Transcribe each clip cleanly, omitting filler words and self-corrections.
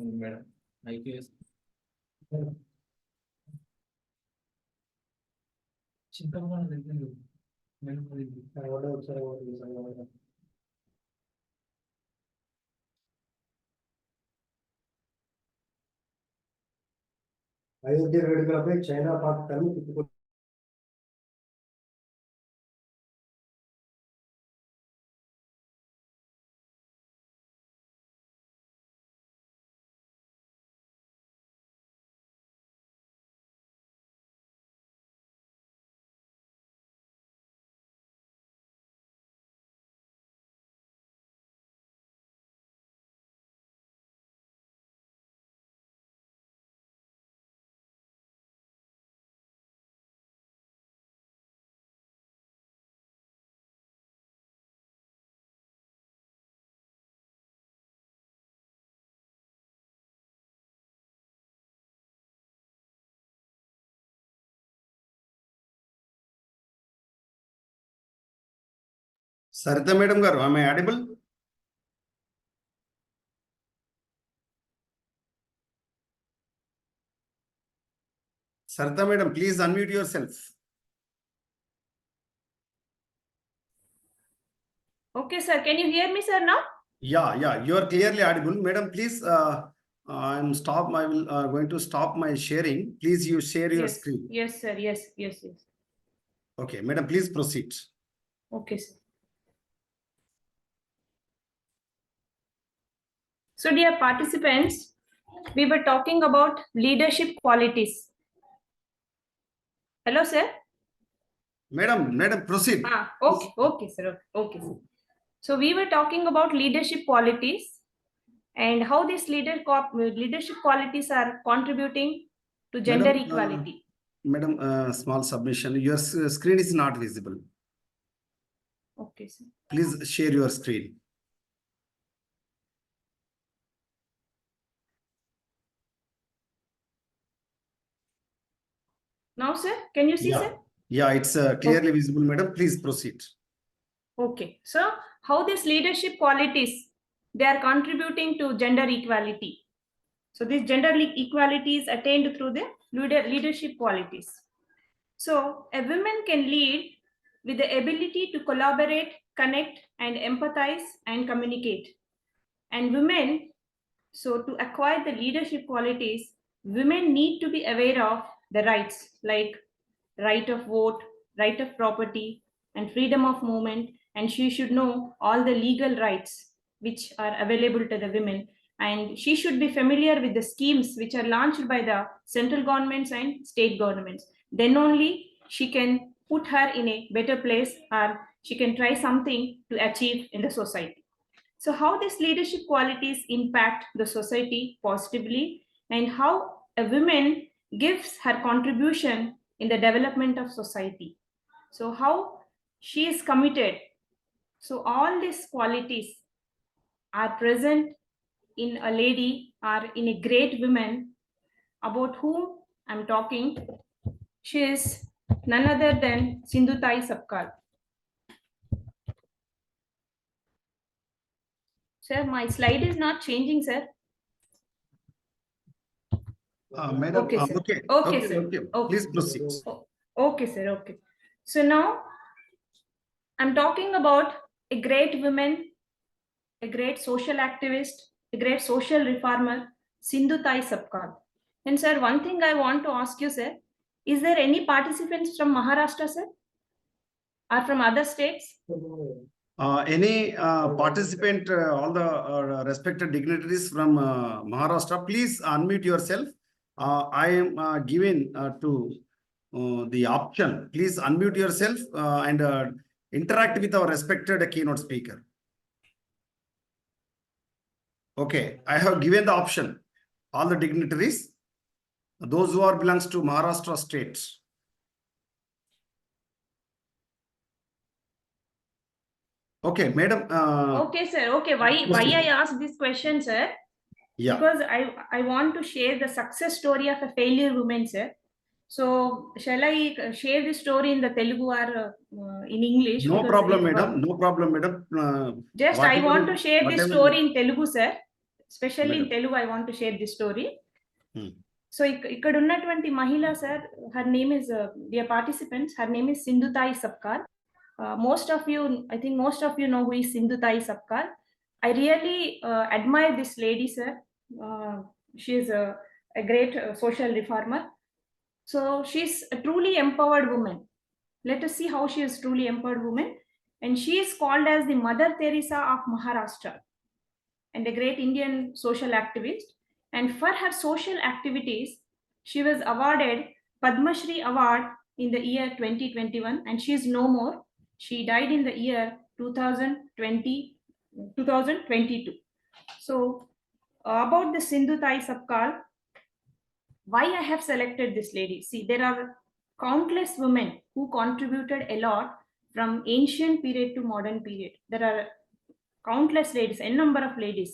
Madam, IPS. Ayodhya वेడుకలపై China Pakistan తిప్పుకొ Sarita Madam Garu, am I audible? Sarita Madam, please unmute yourself. Okay, sir. Can you hear me, sir, now? Yeah, you are clearly audible. Madam, please, I will going to stop my sharing. Please, you share your screen. Yes, sir. Yes. Okay, Madam, please proceed. Okay, sir. So, dear participants, we were talking about leadership qualities. Hello, sir. Madam, proceed. Okay, sir. Okay, sir. So, we were talking about leadership qualities and how these leadership qualities are contributing to gender equality. Madam, small submission. Your screen is not visible. Okay, sir. Please share your screen. Now, sir, can you see, sir? Yeah, it's clearly visible, Madam. Please proceed. Okay, so how these leadership qualities, they are contributing to gender equality. So this gender equality is attained through the leadership qualities. So a woman can lead with the ability to collaborate, connect, and empathize and communicate. And women, so to acquire the leadership qualities, women need to be aware of the rights like right of vote, right of property, and freedom of movement. And she should know all the legal rights which are available to the women. And she should be familiar with the schemes which are launched by the central governments and state governments. Then only she can put her in a better place, or she can try something to achieve in the society. So how these leadership qualities impact the society positively, and how a woman gives her contribution in the development of society. So how she is committed. So all these qualities are present in a lady or in a great woman about whom I'm talking. She is none other than Sindhutai Sabkal. Sir, my slide is not changing, sir. Madam, Okay, sir. Okay, Sir. okay. Okay. Please proceed. Okay, sir. Okay. So now I'm talking about a great woman, a great social activist, a great social reformer, Sindhutai Sabkal. And sir, one thing I want to ask you, sir, is there any participants from Maharashtra, sir? Or from other states? Any participant, all the respected dignitaries from Maharashtra, please unmute yourself. I am given to the option. Please unmute yourself and interact with our respected keynote speaker. Okay, I have given the option. All the dignitaries, those who are belongs to Maharashtra state. Okay, Madam. Okay, sir. Okay, why I asked this question, sir? Yeah. Because I want to share the success story of a failure woman, sir. So shall I share the story in the Telugu or in English? No problem, madam. No problem, madam. Just I want to share this story in Telugu, sir. especially in Madam. Telugu. I want to share this story. So ఇక్కడ ఉన్నటువంటి మహిళ sir, her name is dear participants, her name is Sindhutai Sapkar. Most of you, I think most of you know who is Sindhutai Sapkar. I really admire this lady, sir. She is a great social reformer. So she's a truly empowered woman. Let us see how she is truly empowered woman. And she is called as the Mother Teresa of Maharashtra and a great Indian social activist. And for her social activities, she was awarded Padma Shri Award in the year 2021, and she is no more. She died in the year 2022. So about the Sindhutai Sapkar, why I have selected this lady? See, there are countless women who contributed a lot from ancient period to modern period. There are countless ladies, a number of ladies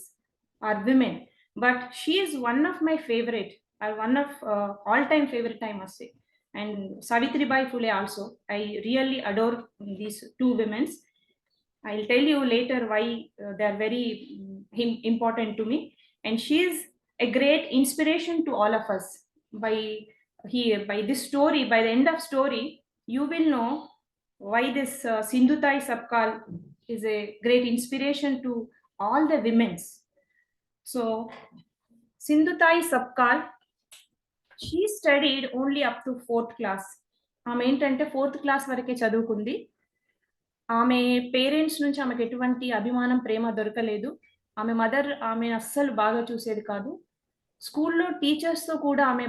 are women, but she is one of my favorite, or one of all-time favorite, I must say. And Savitribai Phule also, I really adore these two women. I'll tell you later why they are very important to me. And she is a great inspiration to all of us. By this story, by the end of story, you will know why this Sindhutai Sapkar is a great inspiration to all the women. So Sindhutai Sapkar, she studied only up to 4th class. ఆమె ఏంటంటే 4th class వరకే చదువుకుంది. ఆమె parents నుంచి ఆమెకు ఎటువంటి అభిమానం, ప్రేమ దొరకలేదు. ఆమె మదర్ ఆమె అస్సలు బాగా చూసేది కాదు. స్కూల్లో టీచర్స్తో కూడా ఆమె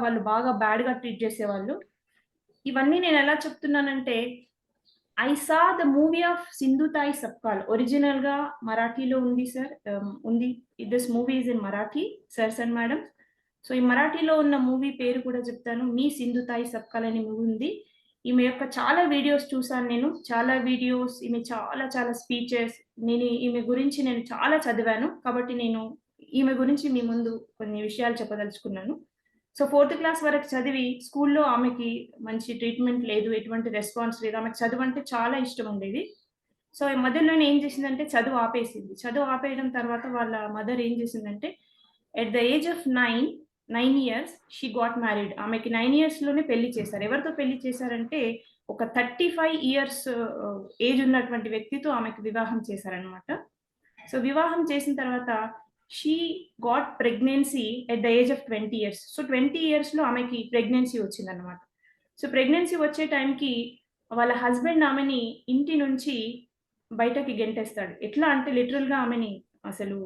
వాళ్ళు బాగా బ్యాడ్గా ట్రీట్ చేసేవాళ్ళు. ఇవన్నీ నేను ఎలా చెప్తున్నానంటే, I saw the movie of Sindhutai Sapkar. Original ga Marathi lo undi sir. Undi. This movie is in Marathi, sirs and madams. So in Marathi lo unna movie peru kuda cheptanu. Me Sindhutai Sapkar ani movie undi. ఈమె యొక్క చాలా videos చూసాను నేను. చాలా videos, ఈమె చాలా speeches, ఈమె గురించి నేను చాలా చదివాను. కాబట్టి నేను ఈమె గురించి మీ ముందు కొన్ని విషయాలు చెప్పదలుచుకున్నాను. సో 4th class వరకు చదివి స్కూల్లో ఆమెకి మంచి ట్రీట్మెంట్ లేదు, ఎటువంటి రెస్పాన్స్ లేదు. ఆమెకు చదువు అంటే చాలా ఇష్టం ఉండేది. సో మధ్యలోనే ఏం చేసిందంటే చదువు ఆపేసింది. చదువు ఆపేయడం తర్వాత వాళ్ళ మదర్ ఏం చేసిందంటే, at the age of 9 years she got married. ఆమెకి 9 years లోనే పెళ్లి చేశారు. ఎవరితో పెళ్లి చేశారంటే, ఒక 35 years ఏజ్ ఉన్నటువంటి వ్యక్తితో ఆమెకు వివాహం చేశారనమాట. సో వివాహం చేసిన తర్వాత she got pregnancy at the age of 20 years. So 20 years లో ఆమెకి ప్రెగ్నెన్సీ వచ్చిందనమాట. సో ప్రెగ్నెన్సీ వచ్చే టైంకి వాళ్ళ హస్బెండ్ ఆమెని ఇంటి నుంచి బయటకి గెంటేస్తాడు. ఎట్లా అంటే లిటరల్గా ఆమెని అసలు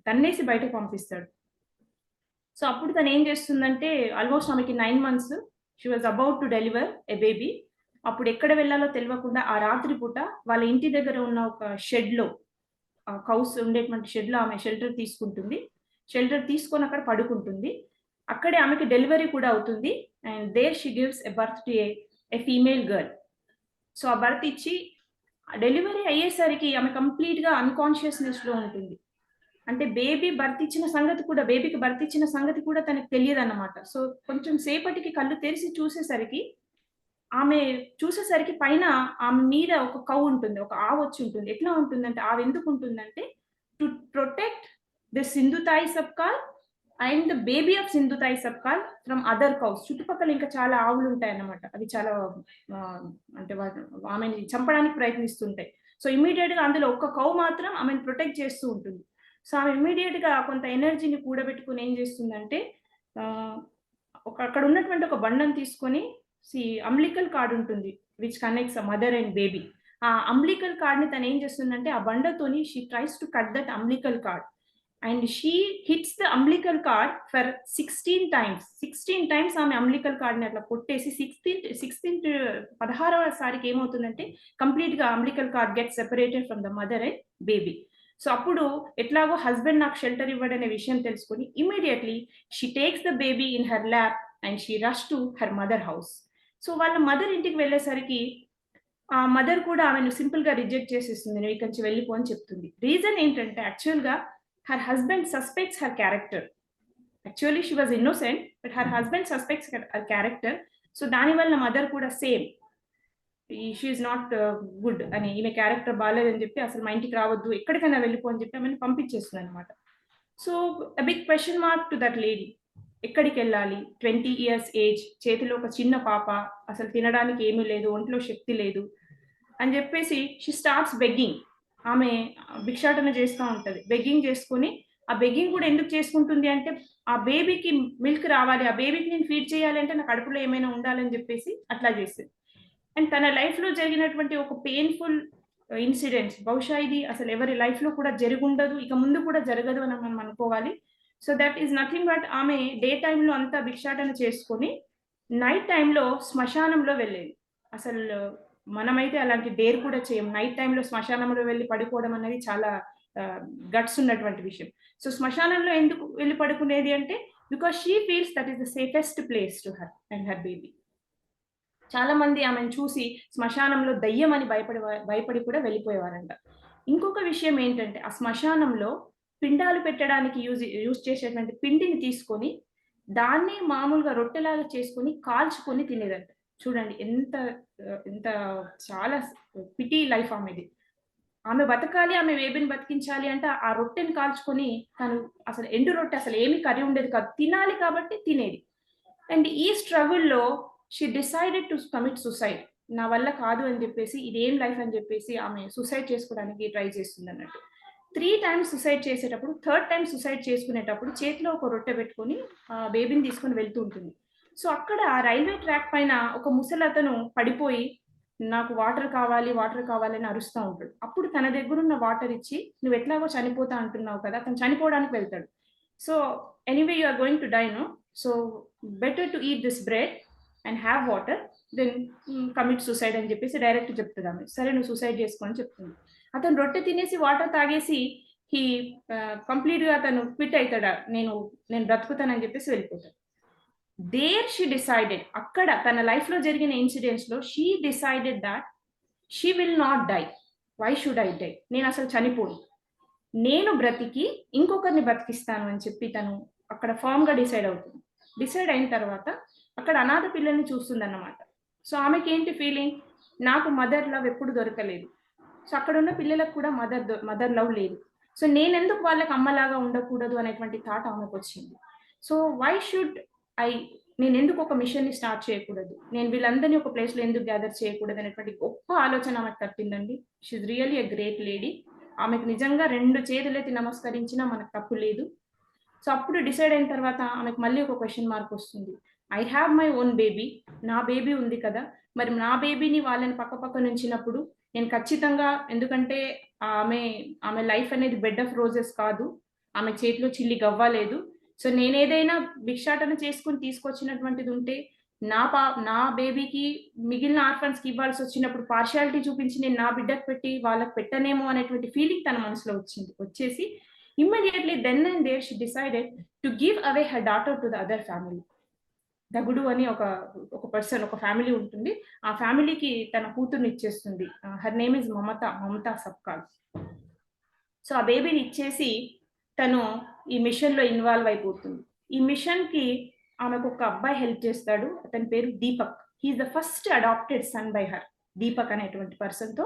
తన్నేసి బయటకు పంపిస్తాడు. సో అప్పుడు తను ఏం చేస్తుందంటే, ఆల్మోస్ట్ ఆమెకి 9 months, she was about to deliver a baby. అప్పుడు ఎక్కడ వెళ్ళాలో తెలియకుండా ఆ రాత్రి పూట వాళ్ళ ఇంటి దగ్గర ఉన్న ఒక షెడ్లో, కౌస్ ఉండేటువంటి షెడ్లో ఆమె షెల్టర్ తీసుకుంటుంది. షెల్టర్ తీసుకొని అక్కడ పడుకుంటుంది. అక్కడే ఆమెకి డెలివరీ కూడా అవుతుంది. And there she gives a birth to a female girl. So ఆ బర్త్ ఇచ్చి డెలివరీ అయ్యేసరికి ఆమె కంప్లీట్గా అన్కాన్షియస్నెస్లో ఉంటుంది. అంటే బేబీకి బర్త్ ఇచ్చిన సంగతి కూడా తనకు తెలియదు అన్నమాట. సో కొంచెం సేపటికి కళ్ళు తెరిచి చూసేసరికి పైన ఆమె మీద ఒక కౌ ఉంటుంది, ఒక ఆవు వచ్చి ఉంటుంది. ఎట్లా ఉంటుందంటే, ఆవు ఎందుకు ఉంటుందంటే, to protect the Sindhutai Sapkar and the baby of Sindhutai Sapkar from other cows. చుట్టుపక్కల ఇంకా చాలా ఆవులు ఉంటాయి అన్నమాట. అవి చాలా అంటే ఆమెని చంపడానికి ప్రయత్నిస్తుంటాయి. సో ఇమీడియట్ గా అందులో ఒక కౌ మాత్రం ఆమెను ప్రొటెక్ట్ చేస్తూ ఉంటుంది. సో ఆమె ఇమీడియట్ గా కొంత ఎనర్జీని కూడబెట్టుకుని ఏం చేస్తుందంటే, అక్కడ ఉన్నటువంటి ఒక బండను తీసుకొని, అంబ్లికల్ కార్డ్ ఉంటుంది which connects mother and baby. ఆ అంబ్లికల్ కార్డ్ ని తను ఏం చేస్తుందంటే, ఆ బండతోని she tries to cut that umbilical cord and she hits the umbilical cord for 16 times. 16 times ఆమె అంబ్లికల్ కార్డ్ ని అట్లా కొట్టేసి 16వ సారికి ఏమవుతుందంటే, కంప్లీట్ గా umbilical cord get separated from the mother and baby. So అప్పుడు ఎట్లాగో హస్బెండ్ నాకు షెల్టర్ ఇవ్వడనే విషయం తెలుసుకుని immediately she takes the baby in her lap and she rush to her mother house. So వాళ్ళ మదర్ ఇంటికి వెళ్ళేసరికి ఆ మదర్ కూడా ఆమెను సింపుల్ గా రిజెక్ట్ చేసేస్తుంది, నువ్వు ఇక్కడి నుంచి వెళ్ళిపో అని చెప్తుంది. రీజన్ ఏంటంటే, యాక్చువల్ గా her husband suspects her character. Actually she was innocent, but her husband suspects her character. So దానివల్ల మదర్ కూడా same, she is not good అని, ఈమె క్యారెక్టర్ బాగాలేదని చెప్పి అసలు మా ఇంటికి రావద్దు, ఎక్కడికైనా వెళ్ళిపో అని చెప్పి ఆమెను పంపించేస్తుంది అనమాట. So a big question mark to that lady. ఎక్కడికి వెళ్ళాలి, 20 years ఏజ్, చేతిలో ఒక చిన్న పాప, అసలు తినడానికి ఏమీ లేదు, ఒంట్లో శక్తి లేదు అని చెప్పేసి షీ స్టార్ట్స్ బెగ్గింగ్. ఆమె భిక్షాటన చేస్తూ ఉంటుంది, బెగ్గింగ్ చేసుకుని. ఆ బెగ్గింగ్ కూడా ఎందుకు చేసుకుంటుంది అంటే ఆ బేబీకి మిల్క్ రావాలి, ఆ బేబీకి నేను ఫీడ్ చేయాలి అంటే నా కడుపులో ఏమైనా ఉండాలని చెప్పేసి అట్లా చేస్తుంది. అండ్ తన లైఫ్ లో జరిగినటువంటి ఒక పెయిన్ఫుల్ ఇన్సిడెంట్స్, బహుశా ఇది అసలు ఎవరి లైఫ్ లో కూడా జరుగుండదు, ఇక ముందు కూడా జరగదు అని మనం అనుకోవాలి. So that is nothing but ఆమె డే టైంలో అంతా భిక్షాటన చేసుకుని నైట్ టైంలో శ్మశానంలో వెళ్ళేది. అసలు మనమైతే అలాంటి డేర్ కూడా చేయం, నైట్ టైంలో శ్మశానంలో వెళ్ళి పడుకోవడం అనేది చాలా గట్స్ ఉన్నటువంటి విషయం. సో శ్మశానంలో ఎందుకు వెళ్ళి పడుకునేది అంటే because she feels that is the safest place to her and her baby. చాలా మంది ఆమెను చూసి శ్మశానంలో దయ్యం అని భయపడి కూడా వెళ్ళిపోయేవారంట. ఇంకొక విషయం ఏంటంటే ఆ శ్మశానంలో పిండాలు పెట్టడానికి యూజ్ చేసేటువంటి పిండిని తీసుకొని దాన్ని మామూలుగా రొట్టెలాగా చేసుకొని కాల్చుకొని తినేదంట. చూడండి ఎంత ఎంత చాలా పిటీ లైఫ్ ఆమెది. ఆమె బతకాలి, ఆమె బేబీని బతికించాలి అంటే ఆ రొట్టెని కాల్చుకొని తను అసలు ఎండు రొట్టె అసలు ఏమీ కర్రీ ఉండేది కాదు, తినాలి కాబట్టి తినేది. అండ్ ఈ స్ట్రగుల్లో she decided to commit suicide. నా వల్ల కాదు అని చెప్పేసి, ఇదేం లైఫ్ అని చెప్పేసి ఆమె సూసైడ్ చేసుకోవడానికి ట్రై చేస్తుంది అన్నట్టు. 3 times సూసైడ్ చేసేటప్పుడు, థర్డ్ టైం సూసైడ్ చేసుకునేటప్పుడు చేతిలో ఒక రొట్టె పెట్టుకొని ఆ బేబీని తీసుకొని వెళ్తూ ఉంటుంది. సో అక్కడ రైల్వే ట్రాక్ పైన ఒక ముసలతను పడిపోయి నాకు వాటర్ కావాలి అని అరుస్తూ ఉంటాడు. అప్పుడు తన దగ్గర ఉన్న వాటర్ ఇచ్చి నువ్వు ఎట్లాగో చనిపోతా అంటున్నావు కదా, అతను చనిపోవడానికి వెళ్తాడు. So anyway you are going to die no, so better to eat this bread and have water then commit suicide అని చెప్పేసి డైరెక్ట్ చెప్తుంది ఆమె. సరే నువ్వు సూసైడ్ చేసుకో అని చెప్తుంది. అతను రొట్టె తినేసి వాటర్ తాగేసి హీ కంప్లీట్గా అతను క్విట్ అవుతాడా, నేను బ్రతుకుతానని చెప్పేసి వెళ్ళిపోతాడు. దేర్ షీ డిసైడెడ్, అక్కడ తన లైఫ్లో జరిగిన ఇన్సిడెంట్స్లో she decided that she will not die. Why should I die, నేను అసలు చనిపోయి నేను బ్రతికి ఇంకొకరిని బతికిస్తాను అని చెప్పి తను అక్కడ ఫామ్గా డిసైడ్ అవుతుంది. డిసైడ్ అయిన తర్వాత అక్కడ అనాథ పిల్లల్ని చూస్తుంది అన్నమాట. సో ఆమెకి ఏంటి ఫీలింగ్, నాకు మదర్ లవ్ ఎప్పుడు దొరకలేదు, సో అక్కడ ఉన్న పిల్లలకు కూడా మదర్ లవ్ లేదు, సో నేనెందుకు వాళ్ళకి అమ్మలాగా ఉండకూడదు అనేటువంటి థాట్ ఆమెకు వచ్చింది. సో వై షుడ్ నేను ఎందుకు ఒక మిషన్ని స్టార్ట్ చేయకూడదు, నేను వీళ్ళందరినీ ఒక ప్లేస్లో ఎందుకు గ్యాదర్ చేయకూడదు అనేటువంటి గొప్ప ఆలోచన ఆమెకు తట్టిందండి. She really a great lady. ఆమెకు నిజంగా 2 చేతులెత్తి నమస్కరించినా మనకు తప్పు లేదు. సో అప్పుడు డిసైడ్ అయిన తర్వాత ఆమెకు మళ్ళీ ఒక క్వశ్చన్ మార్క్ వస్తుంది. I have my own baby, నా బేబీ ఉంది కదా, మరి నా బేబీని వాళ్ళని పక్క నుంచినప్పుడు నేను ఖచ్చితంగా, ఎందుకంటే ఆమె లైఫ్ అనేది బెడ్ ఆఫ్ రోజెస్ కాదు, ఆమె చేతిలో చిల్లి గవ్వలేదు. సో నేను ఏదైనా భిక్షాటన చేసుకుని తీసుకొచ్చినటువంటిది ఉంటే నా బేబీకి మిగిలిన ఆర్ఫన్స్కి ఇవ్వాల్సి వచ్చినప్పుడు పార్షియాలిటీ చూపించి నేను నా బిడ్డకు పెట్టి వాళ్ళకి పెట్టనేమో అనేటువంటి ఫీలింగ్ తన మనసులో వచ్చేసి immediately then and there she decided to give away her daughter to the other family. Dagdu అని ఒక పర్సన్, ఒక ఫ్యామిలీ ఉంటుంది, ఆ ఫ్యామిలీకి తన కూతుర్ని ఇచ్చేస్తుంది. Her name is Mamata Sapkal. So ఆ బేబీని ఇచ్చేసి తను ఈ మిషన్లో ఇన్వాల్వ్ అయిపోతుంది. ఈ మిషన్కి ఆమెకు ఒక అబ్బాయి హెల్ప్ చేస్తాడు, అతని పేరు Deepak. He is the first adopted son by her. Deepak అనేటువంటి పర్సన్తో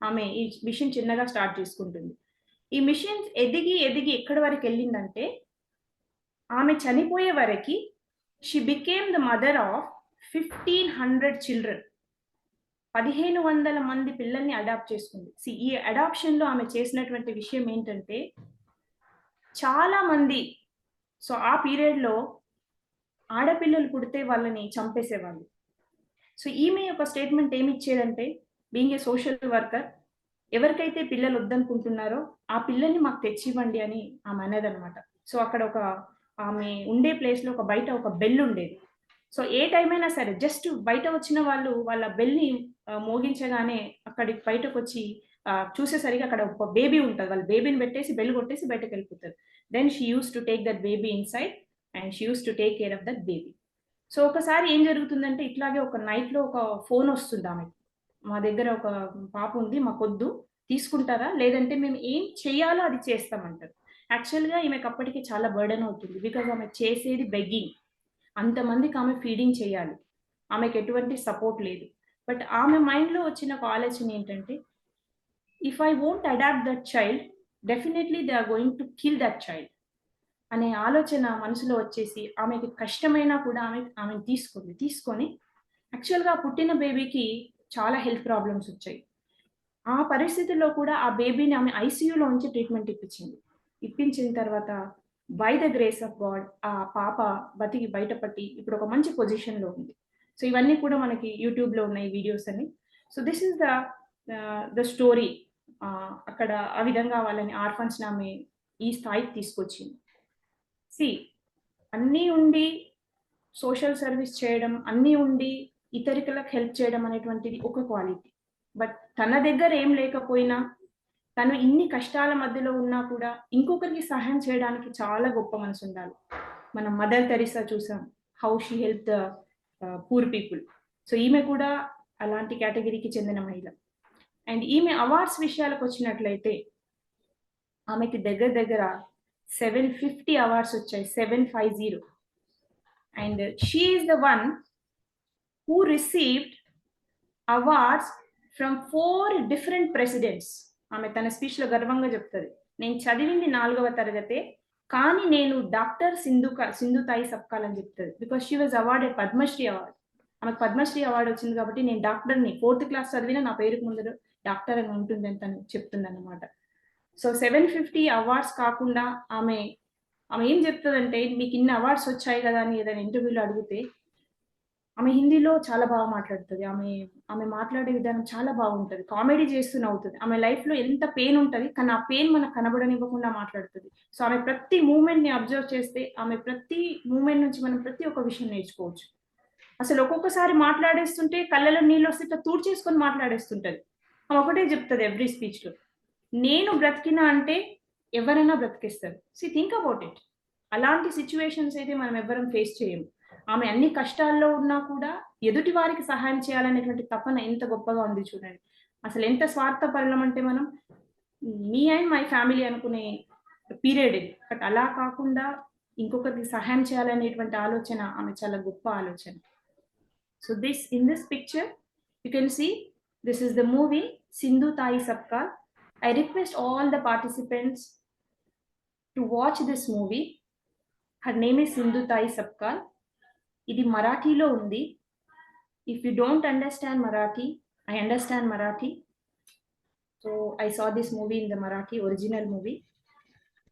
ఆమె ఈ మిషన్ చిన్నగా స్టార్ట్ చేసుకుంటుంది. ఈ మిషన్ ఎదిగి ఎక్కడి వరకు వెళ్ళిందంటే ఆమె చనిపోయే వరకు she became the mother of 1500 children. 1500 మంది పిల్లల్ని అడాప్ట్ చేసుకుంది. ఈ అడాప్షన్లో ఆమె చేసినటువంటి విషయం ఏంటంటే చాలా మంది, సో ఆ పీరియడ్లో ఆడపిల్లలు పుడితే వాళ్ళని చంపేసేవాళ్ళు. సో ఈమె యొక్క స్టేట్మెంట్ ఏమి ఇచ్చేదంటే, బీయింగ్ ఏ సోషల్ వర్కర్, ఎవరికైతే పిల్లలు వద్దనుకుంటున్నారో ఆ పిల్లల్ని మాకు తెచ్చివ్వండి అని ఆమె అనేదనమాట. సో అక్కడ ఆమె ఉండే ప్లేస్లో బయట ఒక బెల్ ఉండేది. సో ఏ టైం అయినా సరే జస్ట్ బయట వచ్చిన వాళ్ళు వాళ్ళ బెల్ని మోగించగానే అక్కడికి బయటకు వచ్చి చూసేసరికి అక్కడ ఒక బేబీ ఉంటుంది, వాళ్ళ బేబీని పెట్టేసి బెల్ కొట్టేసి బయటకు వెళ్ళిపోతారు. Then she use to take that baby inside and she use to take care of that baby. So ఒకసారి ఏం జరుగుతుందంటే ఇట్లాగే ఒక నైట్లో ఒక ఫోన్ వస్తుంది ఆమెకి, మా దగ్గర ఒక పాప ఉంది, మాకొద్దు, తీసుకుంటారా, లేదంటే మేము ఏం చేయాలో అది చేస్తామంటారు. యాక్చువల్గా ఈమెకు అప్పటికి చాలా బర్డెన్ అవుతుంది, బికాజ్ ఆమె చేసేది బెగ్గింగ్, అంతమందికి ఆమె ఫీడింగ్ చేయాలి, ఆమెకు ఎటువంటి సపోర్ట్ లేదు. బట్ ఆమె మైండ్లో వచ్చిన ఒక ఆలోచన ఏంటంటే, if I won't adopt that child, definitely they are going to kill that child. అనే ఆలోచన మనసులో వచ్చేసి ఆమెకి కష్టమైనా కూడా ఆమెను తీసుకొని యాక్చువల్గా పుట్టిన బేబీకి చాలా హెల్త్ ప్రాబ్లమ్స్ వచ్చాయి. ఆ పరిస్థితిలో కూడా ఆ బేబీని ఆమె ఐసీయూలో ఉంచి ట్రీట్మెంట్ ఇప్పించిన తర్వాత by the grace of God ఆ పాప బతికి బయటపడి ఇప్పుడు ఒక మంచి పొజిషన్లో ఉంది. సో ఇవన్నీ కూడా మనకి యూట్యూబ్లో ఉన్నాయి వీడియోస్ అని. So this is the story. అక్కడ ఆ విధంగా వాళ్ళని ఆర్ఫన్స్ ఆమె ఈ స్థాయికి తీసుకొచ్చింది. సి అన్నీ ఉండి సోషల్ సర్వీస్ చేయడం, అన్నీ ఉండి ఇతరులకు హెల్ప్ చేయడం అనేటువంటిది ఒక క్వాలిటీ. బట్ తన దగ్గర ఏం లేకపోయినా తను ఇన్ని కష్టాల మధ్యలో ఉన్నా కూడా ఇంకొకరికి సహాయం చేయడానికి చాలా గొప్ప మనసు ఉండాలి. మనం మదర్ తెరీసా చూసాం, how she help the poor people. So ఈమె కూడా అలాంటి కేటగిరీకి చెందిన మహిళ. అండ్ ఈమె అవార్డ్స్ విషయాలకు వచ్చినట్లయితే ఆమెకి దగ్గర 750 అవార్డ్స్ వచ్చాయి, 750. And she is the one who received awards from 4 different presidents. ఆమె తన స్పీచ్లో గర్వంగా చెప్తుంది, నేను చదివింది 4వ తరగతే కానీ నేను డాక్టర్ సింధుతాయి సబ్కాల్ అని చెప్తుంది. Because she was awarded Padmashri award. ఆమెకు పద్మశ్రీ అవార్డు వచ్చింది కాబట్టి నేను డాక్టర్ని 4th క్లాస్ చదివినా నా పేరుకు ముందు డాక్టర్ అని ఉంటుంది అని తను చెప్తుంది అన్నమాట. సో 750 అవార్డ్స్ కాకుండా ఆమె ఏం చెప్తుందంటే, మీకు ఇన్ని అవార్డ్స్ వచ్చాయి కదా అని ఏదైనా ఇంటర్వ్యూలో అడిగితే ఆమె హిందీలో చాలా బాగా మాట్లాడుతుంది. ఆమె మాట్లాడే విధానం చాలా బాగుంటుంది, కామెడీ చేస్తూ నవ్వుతుంది. ఆమె లైఫ్లో ఎంత పెయిన్ ఉంటుంది కానీ ఆ పెయిన్ మనకు కనబడనివ్వకుండా మాట్లాడుతుంది. సో ఆమె ప్రతి మూమెంట్ని అబ్జర్వ్ చేస్తే ఆమె ప్రతి మూమెంట్ నుంచి మనం ప్రతి ఒక్క విషయం నేర్చుకోవచ్చు. అసలు ఒక్కొక్కసారి మాట్లాడేస్తుంటే కళ్ళలో నీళ్ళు వస్తే ఇట్లా తూడ్చేసుకొని మాట్లాడేస్తుంటది. ఆమె ఒకటే చెప్తుంది ఎవ్రీ స్పీచ్లో, నేను బ్రతికినా అంటే ఎవరైనా బ్రతికిస్తారు. Think about it. అలాంటి సిచ్యువేషన్స్ అయితే మనం ఎవ్వరం ఫేస్ చేయము. ఆమె అన్ని కష్టాల్లో ఉన్నా కూడా ఎదుటి వారికి సహాయం చేయాలనేటువంటి తపన ఎంత గొప్పగా ఉంది చూడండి. అసలు ఎంత స్వార్థపరులం అంటే మనం మీ అండ్ మై ఫ్యామిలీ అనుకునే పీరియడ్ ఇది. బట్ అలా కాకుండా ఇంకొకరికి సహాయం చేయాలనేటువంటి ఆలోచన ఆమె చాలా గొప్ప ఆలోచన. So in this picture you can see this is the movie Sindhutai Sabkal. I request all the participants to watch this movie. Her name is Sindhutai Sabkal. ఇది మరాఠీలో ఉంది. If you don't understand Marathi, I understand Marathi. So I saw this movie in the Marathi original movie.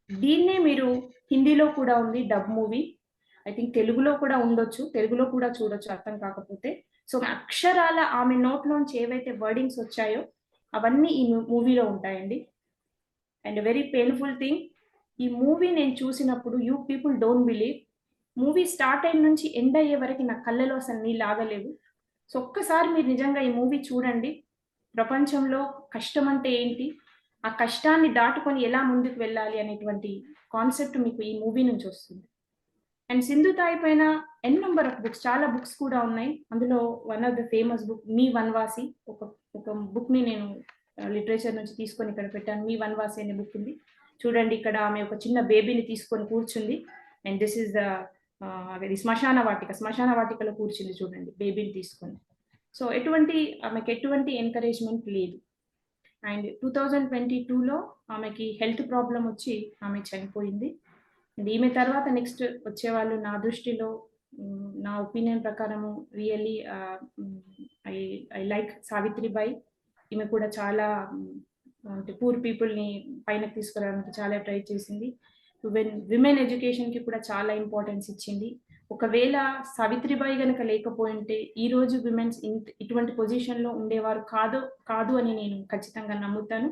దీన్నే మీరు హిందీలో కూడా ఉంది dub movie. I think తెలుగులో కూడా ఉండొచ్చు, తెలుగులో కూడా చూడొచ్చు అర్థం కాకపోతే. సో అక్షరాల ఆమె నోట్లోంచి ఏవైతే వర్డింగ్స్ వచ్చాయో అవన్నీ ఈ మూవీలో ఉంటాయండి. అండ్ వెరీ పెయిన్ఫుల్ థింగ్, ఈ మూవీ నేను చూసినప్పుడు you people don't believe, movie start అయిన నుంచి ఎండ్ అయ్యే వరకు నా కళ్ళలో అసలు నీళ్ళు ఆగలేవు. సో ఒక్కసారి మీరు నిజంగా ఈ మూవీ చూడండి. ప్రపంచంలో కష్టం అంటే ఏంటి, ఆ కష్టాన్ని దాటుకొని ఎలా ముందుకు వెళ్ళాలి అనేటువంటి కాన్సెప్ట్ మీకు ఈ మూవీ నుంచి వస్తుంది. అండ్ సింధుతాయి పైన ఎన్ నెంబర్ ఆఫ్ బుక్స్, చాలా బుక్స్ కూడా ఉన్నాయి. అందులో one of the famous book Mee Vanvasi, ఒక బుక్ని నేను లిటరేచర్ నుంచి తీసుకొని ఇక్కడ పెట్టాను. మీ వన్వాసి అనే బుక్ ఉంది చూడండి. ఇక్కడ ఆమె ఒక చిన్న బేబీని తీసుకొని కూర్చుంది. అండ్ దిస్ ఈస్ ద శ్మశాన వాటికలో కూర్చుంది చూడండి బేబీని తీసుకొని. సో ఆమెకి ఎటువంటి ఎంకరేజ్మెంట్ లేదు. అండ్ 2022లో ఆమెకి హెల్త్ ప్రాబ్లం వచ్చి ఆమె చనిపోయింది. అండ్ ఈమె తర్వాత నెక్స్ట్ వచ్చేవాళ్ళు నా దృష్టిలో, నా ఒపీనియన్ ప్రకారము రియల్లీ ఐ లైక్ సావిత్రిబాయి. ఈమె కూడా చాలా అంటే పూర్ పీపుల్ని పైనకి తీసుకురావడానికి చాలా ట్రై చేసింది. విమెన్ ఎడ్యుకేషన్కి కూడా చాలా ఇంపార్టెన్స్ ఇచ్చింది. ఒకవేళ సావిత్రిబాయి కనుక లేకపోయింటే ఈరోజు విమెన్స్ ఇటువంటి పొజిషన్లో ఉండేవారు కాదు అని నేను ఖచ్చితంగా నమ్ముతాను.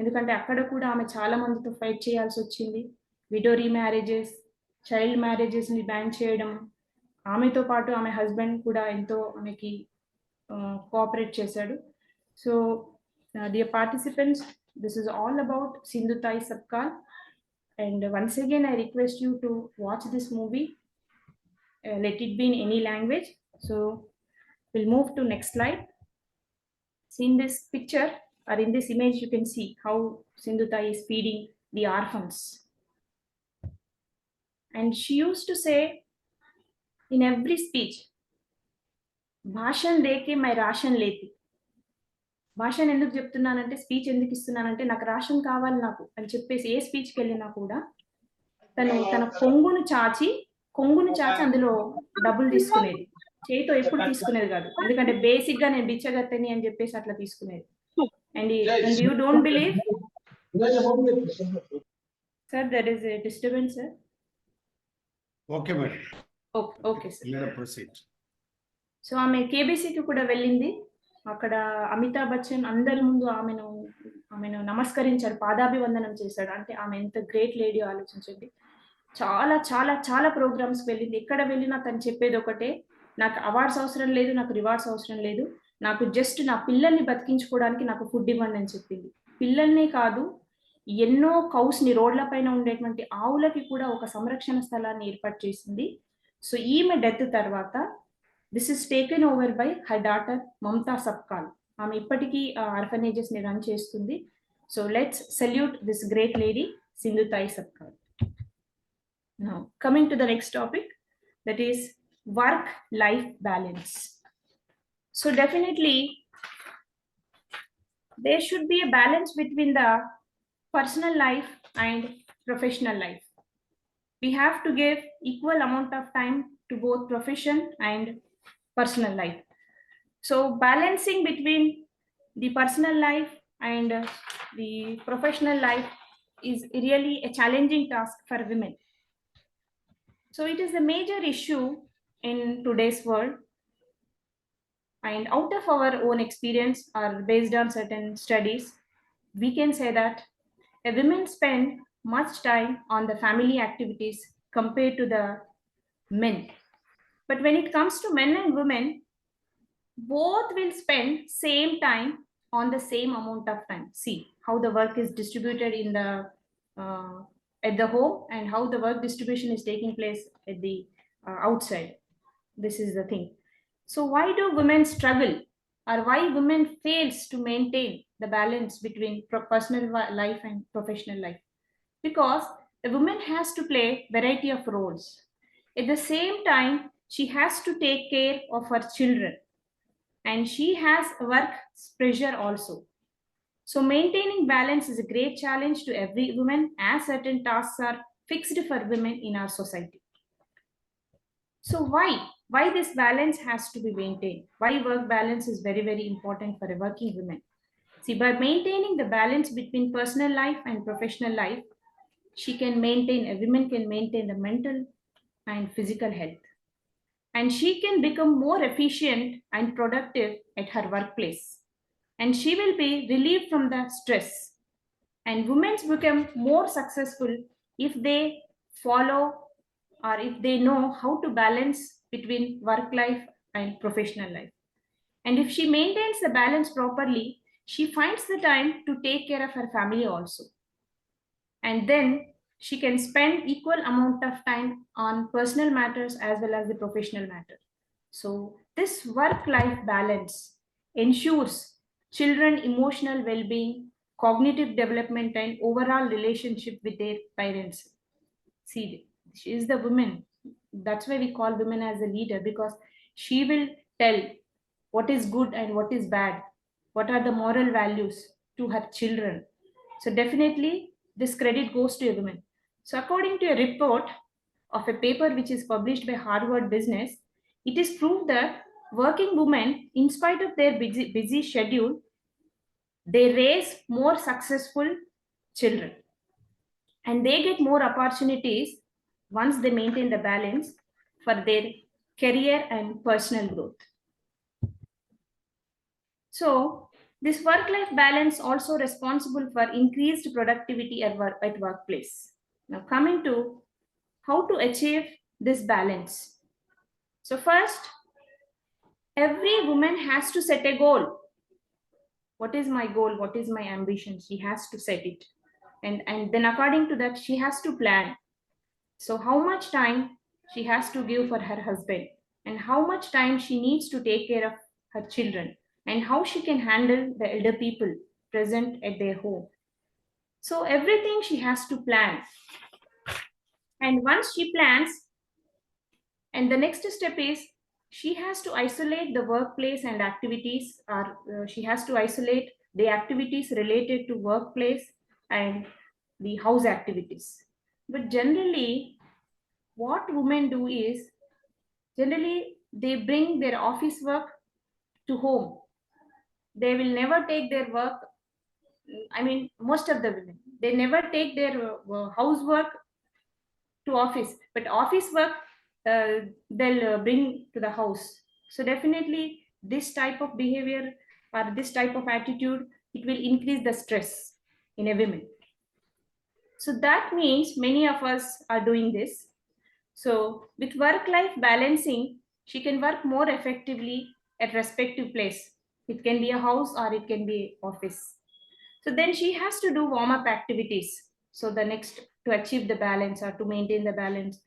ఎందుకంటే అక్కడ కూడా ఆమె చాలా మందితో ఫైట్ చేయాల్సి వచ్చింది. విడో రీమ్యారేజెస్, చైల్డ్ మ్యారేజెస్ని బ్యాన్ చేయడం, ఆమెతో పాటు ఆమె హస్బెండ్ కూడా ఎంతో ఆమెకి కోఆపరేట్ చేశాడు. So dear participants, this is all about Sindhutai Sapkal. And once again, I request you to watch this movie. Let it be in any language. So we'll move to next slide. See in this picture or in this image, you can see how Sindhutai is feeding the orphans. And she used to say in every speech, "Bhashan deke main ration leti." భాషను ఎందుకు చెప్తున్నానంటే, speech ఎందుకు ఇస్తున్నానంటే నాకు ration కావాలి నాకు అని చెప్పేసి ఏ స్పీచ్కి వెళ్ళినా కూడా తన కొంగును చాచి అందులో డబ్బులు తీసుకునేది. చేయితో ఎప్పుడు తీసుకునేది కాదు, ఎందుకంటే బేసిక్ గా నేను బిచ్చగత్తెని అని చెప్పేసి అట్లా తీసుకునేది. And you don't believe sir, that is a disturbance, sir. Okay, madam. Okay sir. Let us proceed. So ఆమె కేబీసీకి కూడా వెళ్ళింది. అక్కడ అమితాబ్ బచ్చన్ అందరి ముందు ఆమెను నమస్కరించారు, పాదాభివందనం చేశాడు. అంటే ఆమె ఎంత గ్రేట్ లేడీ ఆలోచించండి. చాలా చాలా చాలా ప్రోగ్రామ్స్ వెళ్ళింది. ఎక్కడ వెళ్ళినా తను చెప్పేది ఒకటే, నాకు అవార్డ్స్ అవసరం లేదు, నాకు రివార్డ్స్ అవసరం లేదు, నాకు జస్ట్ నా పిల్లల్ని బతికించుకోవడానికి నాకు ఫుడ్ ఇవ్వండి అని చెప్పింది. పిల్లల్నే కాదు, ఎన్నో కౌస్ని, రోడ్ల పైన ఉండేటువంటి ఆవులకి కూడా ఒక సంరక్షణ స్థలాన్ని ఏర్పాటు చేసింది. సో ఈమె డెత్ తర్వాత this is taken over by her daughter Mamata Sapkal. ఆమె ఇప్పటికీ ఆర్ఫనేజెస్ ని రన్ చేస్తుంది. So let's salute this great lady Sindhutai Sapkal. Now coming to the next topic, that is work-life balance. So definitely there should be a balance between the personal life and professional life. We have to give equal amount of time to both profession and personal life. So balancing between the personal life and the professional life is really a challenging task for women. So it is a major issue in today's world, and out of our own experience or based on certain studies, we can say that a women spend much time on the family activities compared to the men. But when it comes to men and women, both will spend same time on the same amount of time. See how the work is distributed in the at the home, and how the work distribution is taking place at the outside. This is the thing. So why do women struggle, or why women fails to maintain the balance between personal life and professional life? Because the woman has to play variety of roles. At the same time, she has to take care of her children, and she has work pressure also. So maintaining balance is a great challenge to every woman, as certain tasks are fixed for women in our society. So why this balance has to be maintained? Why work balance is very, very important for a working woman? See, by maintaining the balance between personal life and professional life, a woman can maintain the mental and physical health, and she can become more efficient and productive at her workplace, and she will be relieved from the stress. And women become more successful if they follow, or if they know how to balance between work life and professional life. And if she maintains the balance properly, she finds the time to take care of her family also, and then she can spend equal amount of time on personal matters as well as the professional matter. So this work-life balance ensures children emotional well-being, cognitive development, and overall relationship with their parents. See, she is the woman. That's why we call women as a leader, because she will tell what is good and what is bad, what are the moral values to her children. So definitely this credit goes to a woman. So according to a report of a paper which is published by Harvard Business, it is proved that working women, in spite of their busy schedule, they raise more successful children, and they get more opportunities once they maintain the balance for their career and personal growth. So this work-life balance also responsible for increased productivity at workplace. Now coming to how to achieve this balance. So first, every woman has to set a goal. What is my goal? What is my ambition? She has to set it. And then according to that, she has to plan. So how much time she has to give for her husband, and how much time she needs to take care of her children, and how she can handle the elder people present at their home. So everything she has to plan. And once she plans, and the next step is she has to isolate the workplace and activities, or she has to isolate the activities related to workplace and the house activities. But generally, what women do is, generally they bring their office work to home. They will never take their work, I mean, most of the women, they never take their housework to office, but office work they'll bring to the house. So definitely this type of behavior or this type of attitude, it will increase the stress in a woman. So that means many of us are doing this. So with work-life balancing, she can work more effectively at respective place. It can be a house or it can be office. So then she has to do warm-up activities. So the next, to achieve the balance or to maintain the balance,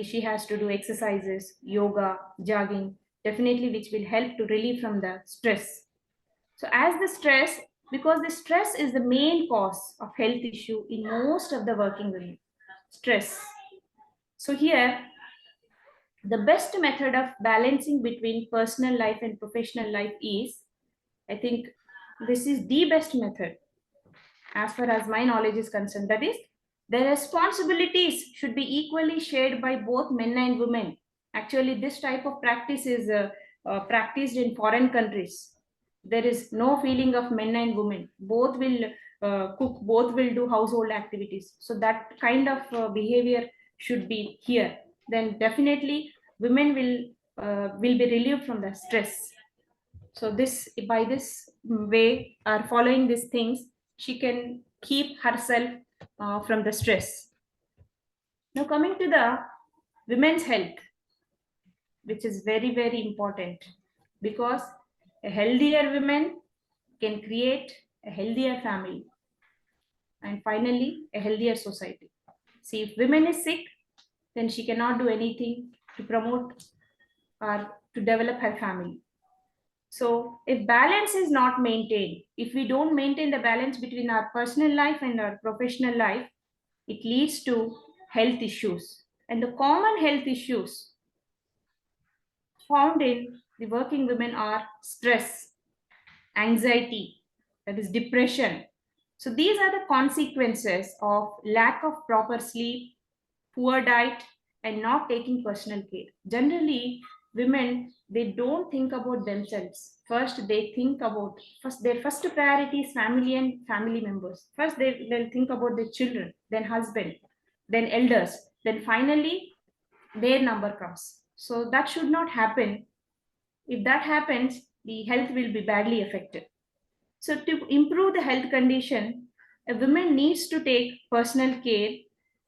she has to do exercises, yoga, jogging, definitely, which will help to relieve from the stress. So as the stress, because the stress is the main cause of health issue in most of the working women, stress. So here, the best method of balancing between personal life and professional life is, I think this is the best method as far as my knowledge is concerned. That is, the responsibilities should be equally shared by both men and women. Actually, this type of practice is practiced in foreign countries. There is no feeling of men and women. Both will cook, both will do household activities. So that kind of behavior should be here. Then definitely women will be relieved from the stress. So this, by this way, or following these things, she can keep herself from the stress. Now coming to the women's health, which is very, very important, because a healthier woman can create a healthier family and finally a healthier society. See, if women is sick, then she cannot do anything to promote or to develop her family. So if balance is not maintained, if we don't maintain the balance between our personal life and our professional life, it leads to health issues. And the common health issues found in the working women are stress, anxiety, that is depression. So these are the consequences of lack of proper sleep, poor diet, and not taking personal care. Generally, women, they don't think about themselves. First, they think about, their first priority is family and family members. First, they'll think about their children, then husband, then elders, then finally their number comes. So that should not happen. If that happens, the health will be badly affected. So to improve the health condition, a woman needs to take personal care,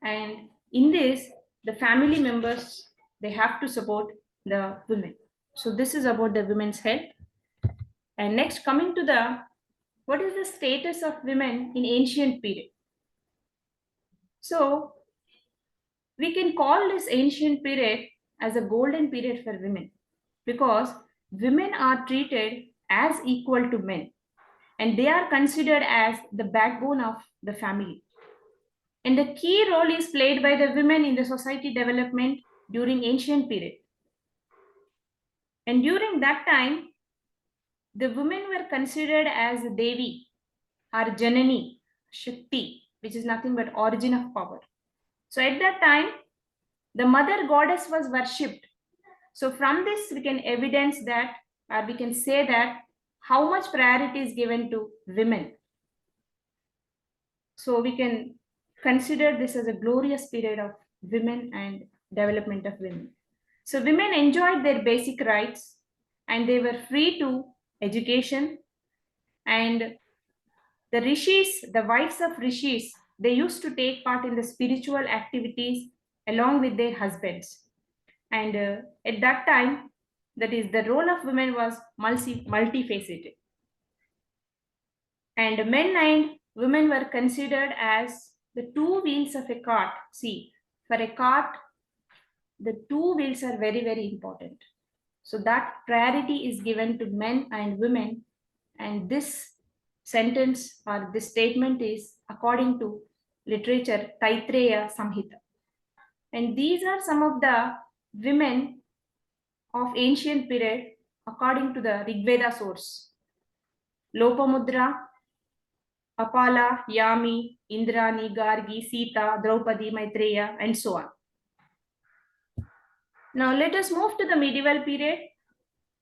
and in this, the family members, they have to support the women. So this is about the women's health. And next, coming to the, what is the status of women in ancient period? So we can call this ancient period as a golden period for women, because women are treated as equal to men, and they are considered as the backbone of the family. And the key role is played by the women in the society development during ancient period. And during that time, the women were considered as Devi or Janani, Shakti, which is nothing but origin of power. So at that time, the mother goddess was worshipped. So from this, we can evidence that, or we can say that, how much priority is given to women. So we can consider this as a glorious period of women and development of women. So women enjoyed their basic rights and they were free to education, and the rishis, the wives of rishis, they used to take part in the spiritual activities along with their husbands. And at that time, that is, the role of women was multifaceted. And men and women were considered as the two wheels of a cart. See, for a cart, the two wheels are very, very important. So that priority is given to men and women. And this sentence or this statement is according to literature Taitreya Samhita. And these are some of the women of ancient period according to the Rigveda source. Lopamudra, Apala, Yami, Indrani, Gargi, Sita, Draupadi, Maitreya, and so on. Now let us move to the medieval period.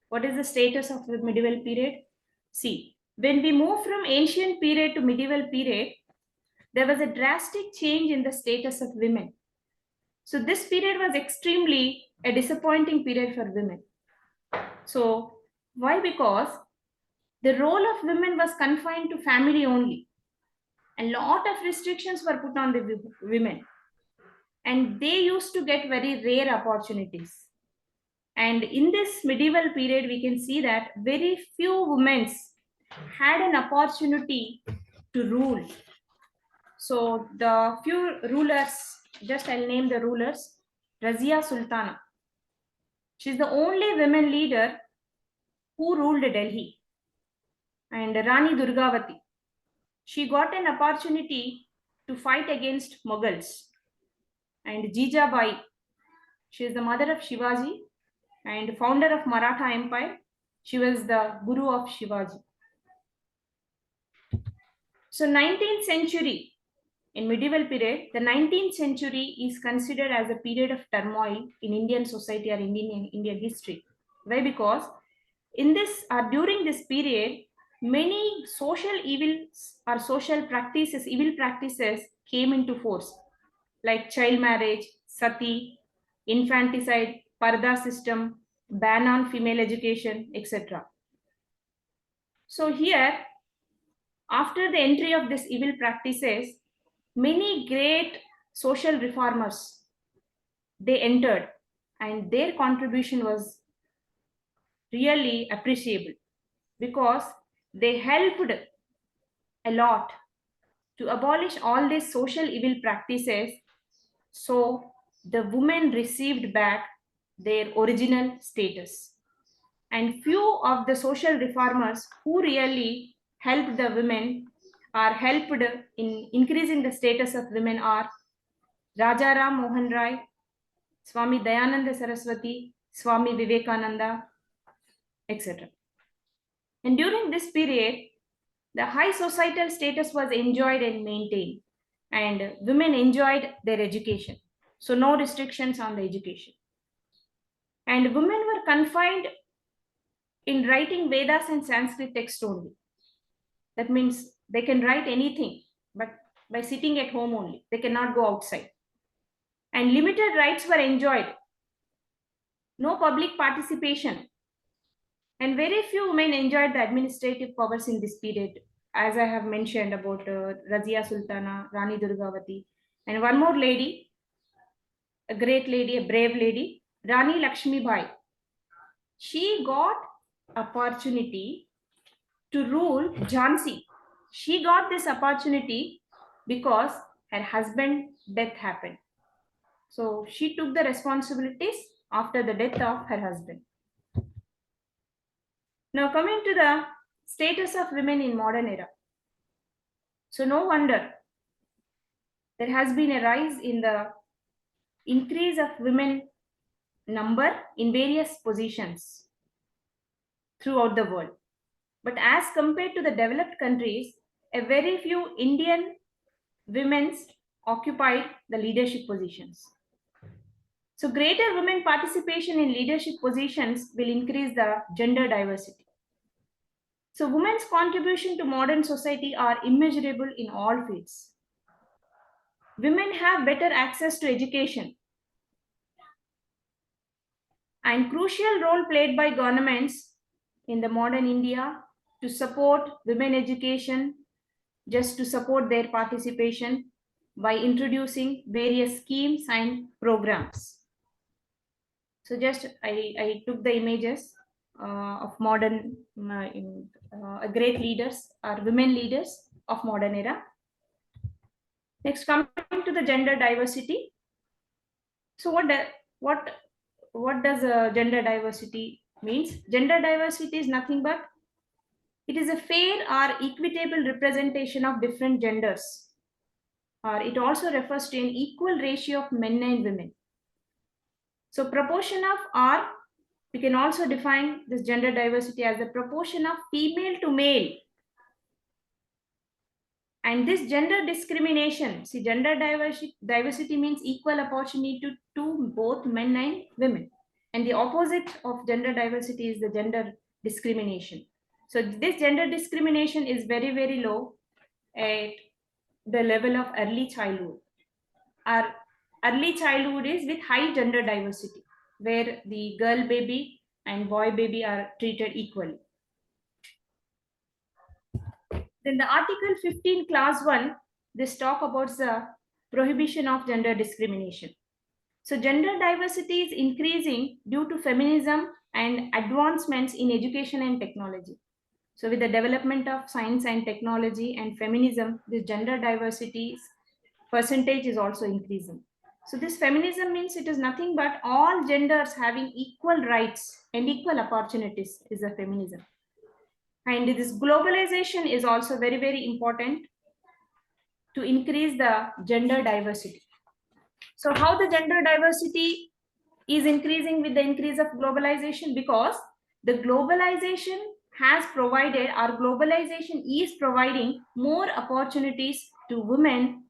What is the status of the medieval period? See, when we move from ancient period to medieval period, there was a drastic change in the status of women. So this period was extremely a disappointing period for women. So why? Because the role of women was confined to family only. A lot of restrictions were put on the women. And they used to get very rare opportunities. And in this medieval period, we can see that very few women had an opportunity to rule. So the few rulers, just I'll name the rulers. Razia Sultana. She's the only women leader who ruled Delhi. And Rani Durgavati. She got an opportunity to fight against Mughals. And Jijabai. She is the mother of Shivaji and founder of Maratha Empire. She was the guru of Shivaji. So 19th century, in medieval period, the 19th century is considered as a period of turmoil in Indian society or Indian history. Why? Because in this during this period, many social evils or evil practices came into force, like child marriage, sati, infanticide, parda system, ban on female education, etc. So here, after the entry of these evil practices, many great social reformers, they entered, and their contribution was really appreciable because they helped a lot to abolish all these social evil practices. So the women received back their original status. And few of the social reformers who really helped the women or helped in increasing the status of women are Raja Ram Mohan Rai, Swami Dayananda Saraswati, Swami Vivekananda, etc. And during this period, the high societal status was enjoyed and maintained, and women enjoyed their education. So no restrictions on the education. And women were confined in writing Vedas and Sanskrit text only. That means they can write anything, but by sitting at home only. They cannot go outside. And limited rights were enjoyed. No public participation. And very few women enjoyed the administrative powers in this period, as I have mentioned about Razia Sultana, Rani Durgavati, and one more lady, a great lady, a brave lady, Rani Lakshmi Bai. She got opportunity to rule Jhansi. She got this opportunity because her husband's death happened. So she took the responsibilities after the death of her husband. Now coming to the status of women in modern era. So no wonder there has been a rise in the increase of women number in various positions throughout the world. But as compared to the developed countries, a very few Indian women occupied the leadership positions. So greater women participation in leadership positions will increase the gender diversity. So women's contribution to modern society are immeasurable in all fields. Women have better access to education. And crucial role played by governments in the modern India to support women education, just to support their participation by introducing various schemes and programs. So just I took the images of modern great leaders or women leaders of modern era. Next, coming to the gender diversity. So what does gender diversity means? Gender diversity is nothing but it is a fair or equitable representation of different genders. Or it also refers to an equal ratio of men and women. So proportion of, or we can also define this gender diversity as the proportion of female to male And this gender discrimination, see, gender diversity means equal opportunity to both men and women. And the opposite of gender diversity is the gender discrimination. So this gender discrimination is very, very low at the level of early childhood. Our early childhood is with high gender diversity, where the girl baby and boy baby are treated equally. Then the Article 15, Clause 1, this talk about the prohibition of gender discrimination. So gender diversity is increasing due to feminism and advancements in education and technology. So with the development of science and technology and feminism, the gender diversity percentage is also increasing. So this feminism means it is nothing but all genders having equal rights and equal opportunities is a feminism. And this globalization is also very, very important to increase the gender diversity. So how the gender diversity is increasing with the increase of globalization? Because the globalization has provided, or globalization is providing more opportunities to women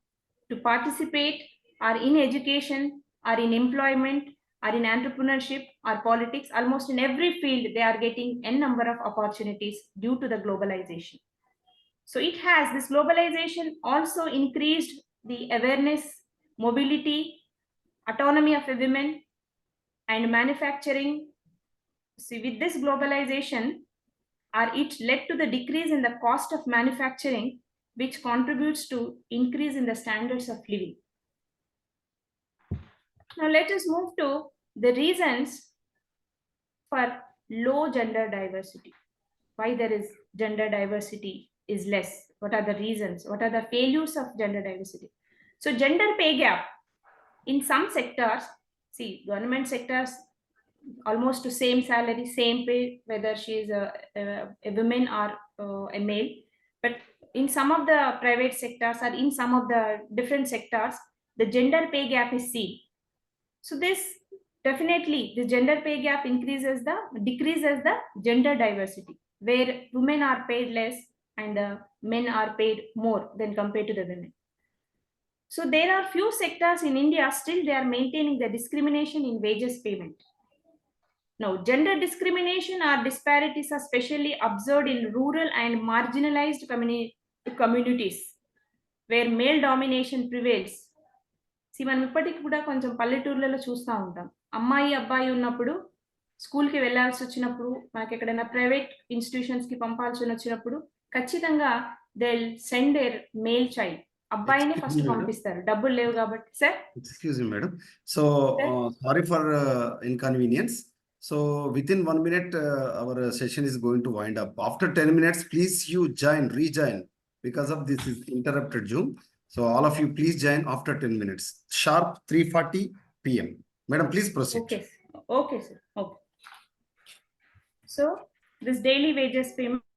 to participate or in education or in employment or in entrepreneurship or politics. Almost in every field, they are getting n number of opportunities due to the globalization. So it has, this globalization also increased the awareness, mobility, autonomy of women and manufacturing. See, with this globalization, it led to the decrease in the cost of manufacturing, which contributes to increase in the standards of living. Now let us move to the reasons for low gender diversity. Why there is gender diversity is less? What are the reasons? What are the failures of gender diversity? So gender pay gap in some sectors, see, government sectors, almost to same salary, same pay, whether she is a woman or a male. But in some of the private sectors or in some of the different sectors, the gender pay gap is seen. So this definitely, the gender pay gap decreases the gender diversity, where women are paid less and the men are paid more than compared to the women. So there are few sectors in India, still they are maintaining the discrimination in wages payment. Now, gender discrimination or disparities are specially observed in rural and marginalized communities where male domination prevails. మనం ఇప్పటికి కూడా కొంచెం పల్లెటూర్లలో చూస్తూ ఉంటాం. అమ్మాయి అబ్బాయి ఉన్నప్పుడు స్కూల్కి వెళ్ళాల్సి వచ్చినప్పుడు, మనకి ఎక్కడైనా ప్రైవేట్ ఇన్స్టిట్యూషన్స్ కి పంపాల్సి వచ్చినప్పుడు ఖచ్చితంగా they send their male child. అబ్బాయిని ఫస్ట్ పంపిస్తారు, డబ్బులు లేవు కాబట్టి. Sir, excuse me madam, so sorry for inconvenience. So within 1 minute, our session is going to wind up. After 10 minutes, please you rejoin because of this is interrupted Zoom. So all of you please join after 10 minutes. Sharp 3:40 PM. Madam, please proceed. Okay. Okay, sir. Okay. So this daily wages payment